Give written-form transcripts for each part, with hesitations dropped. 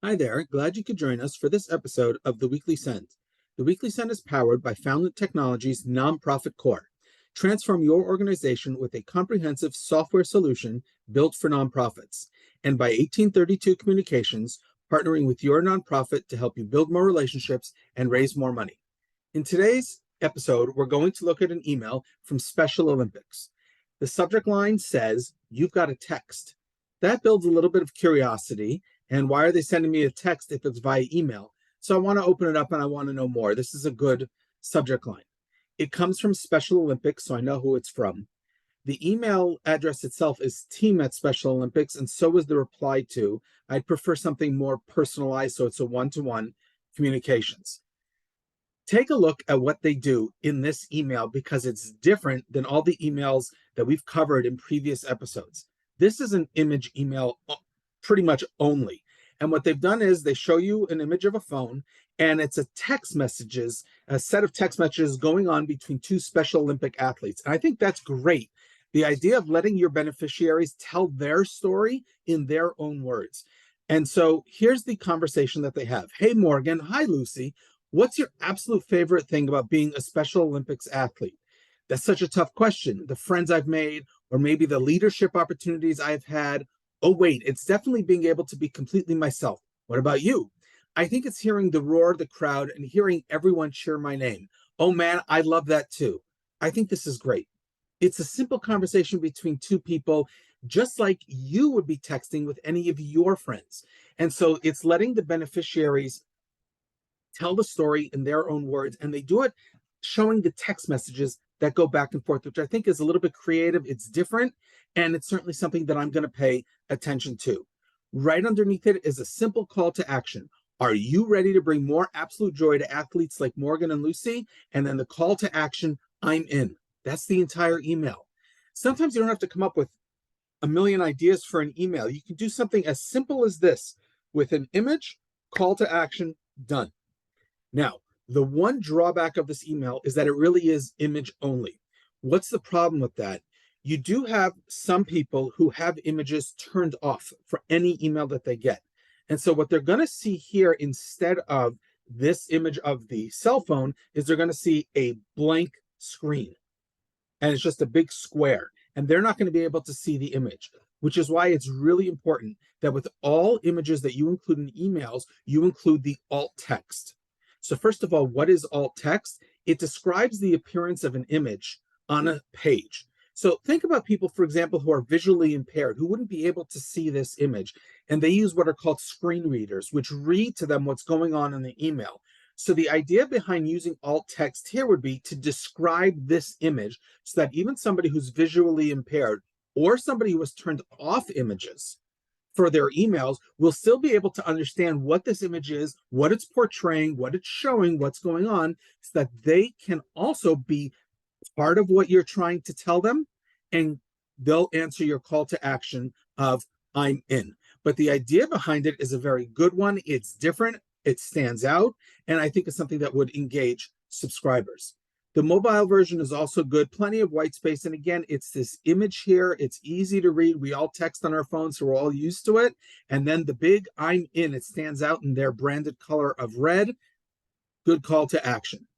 Hi there, glad you could join us for this episode of The Weekly Send. The Weekly Send is powered by Foundant Technologies' nonprofit core. Transform your organization with a comprehensive software solution built for nonprofits. And by 1832 Communications, partnering with your nonprofit to help you build more relationships and raise more money. In today's episode, we're going to look at an email from Special Olympics. The subject line says, "You've got a text." That builds a little bit of curiosity. And why are they sending me a text if it's via email? So I want to open it up and I want to know more. This is a good subject line. It comes from Special Olympics, so I know who it's from. The email address itself is team at Special Olympics, and so is the reply to. I'd prefer something more personalized, so it's a one-to-one communications. Take a look at what they do in this email because it's different than all the emails that we've covered in previous episodes. This is an image email pretty much only. And what they've done is they show you an image of a phone, and it's a set of text messages going on between two Special Olympic athletes. And I think that's great. The idea of letting your beneficiaries tell their story in their own words. And so here's the conversation that they have. Hey, Morgan. Hi, Lucy. What's your absolute favorite thing about being a Special Olympics athlete? That's such a tough question. The friends I've made, or maybe the leadership opportunities I've had. Oh, wait, it's definitely being able to be completely myself. What about you? I think it's hearing the roar of the crowd and hearing everyone cheer my name. Oh, man, I love that too. I think this is great. It's a simple conversation between two people, just like you would be texting with any of your friends. And so it's letting the beneficiaries tell the story in their own words, and they do it showing the text messages that go back and forth, which I think is a little bit creative. It's different, and it's certainly something that I'm going to pay attention to. Right underneath it is a simple call to action. Are you ready to bring more absolute joy to athletes like Morgan and Lucy? And then the call to action, I'm in. That's the entire email. Sometimes you don't have to come up with a million ideas for an email. You can do something as simple as this with an image, call to action, done. Now, the one drawback of this email is that it really is image only. What's the problem with that? You do have some people who have images turned off for any email that they get. And so what they're going to see here instead of this image of the cell phone is they're going to see a blank screen. And it's just a big square. And they're not going to be able to see the image, which is why it's really important that with all images that you include in emails, you include the alt text. So first of all, what is alt text? It describes the appearance of an image on a page. So think about people, for example, who are visually impaired, who wouldn't be able to see this image. And they use what are called screen readers, which read to them what's going on in the email. So the idea behind using alt text here would be to describe this image so that even somebody who's visually impaired or somebody who has turned off images for their emails will still be able to understand what this image is, what it's portraying, what it's showing, what's going on, so that they can also be part of what you're trying to tell them, and they'll answer your call to action of I'm in. But the idea behind it is a very good one. It's different, it stands out, and I think it's something that would engage subscribers. The mobile version is also good, plenty of white space. And again, it's this image here. It's easy to read. We all text on our phones, so we're all used to it. And then the big I'm in, it stands out in their branded color of red. Good call to action.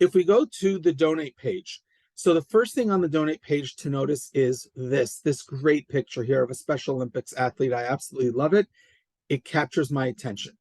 If we go to the donate page, so the first thing on the donate page to notice is this great picture here of a Special Olympics athlete. I absolutely love it. It captures my attention.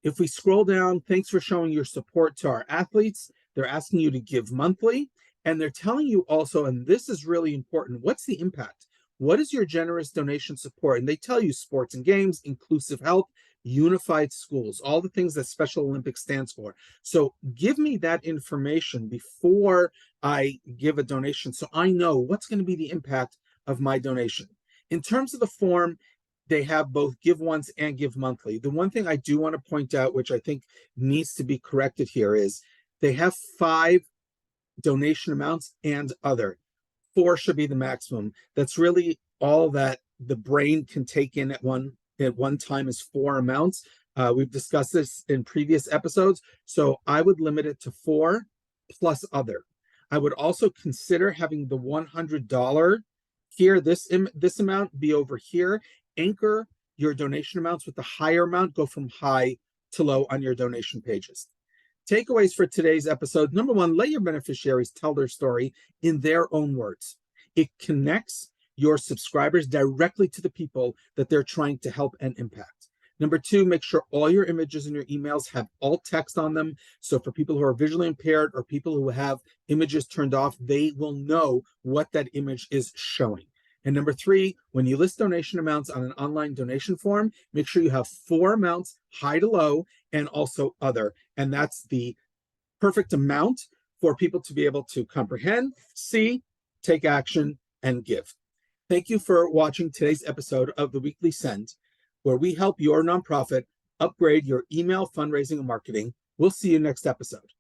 If we scroll down, thanks for showing your support to our athletes. They're asking you to give monthly, and they're telling you also, and this is really important, what's the impact? What is your generous donation support? And they tell you sports and games, inclusive health, unified schools, all the things that Special Olympics stands for. So give me that information before I give a donation so I know what's going to be the impact of my donation. In terms of the form, they have both give once and give monthly. The one thing I do want to point out, which I think needs to be corrected here, is they have 5 donation amounts and other. 4 should be the maximum. That's really all that the brain can take in at one time is 4 amounts. We've discussed this in previous episodes, so I would limit it to 4 plus other. I would also consider having the $100 here, this amount be over here. Anchor your donation amounts with the higher amount go from high to low on your donation pages. Takeaways for today's episode. Number one, let your beneficiaries tell their story in their own words. It connects your subscribers directly to the people that they're trying to help and impact. Number two, make sure all your images in your emails have alt text on them. So for people who are visually impaired or people who have images turned off, they will know what that image is showing. And number three, when you list donation amounts on an online donation form, make sure you have 4 amounts, high to low, and also other. And that's the perfect amount for people to be able to comprehend, see, take action, and give. Thank you for watching today's episode of the Weekly Send, where we help your nonprofit upgrade your email fundraising and marketing. We'll see you next episode.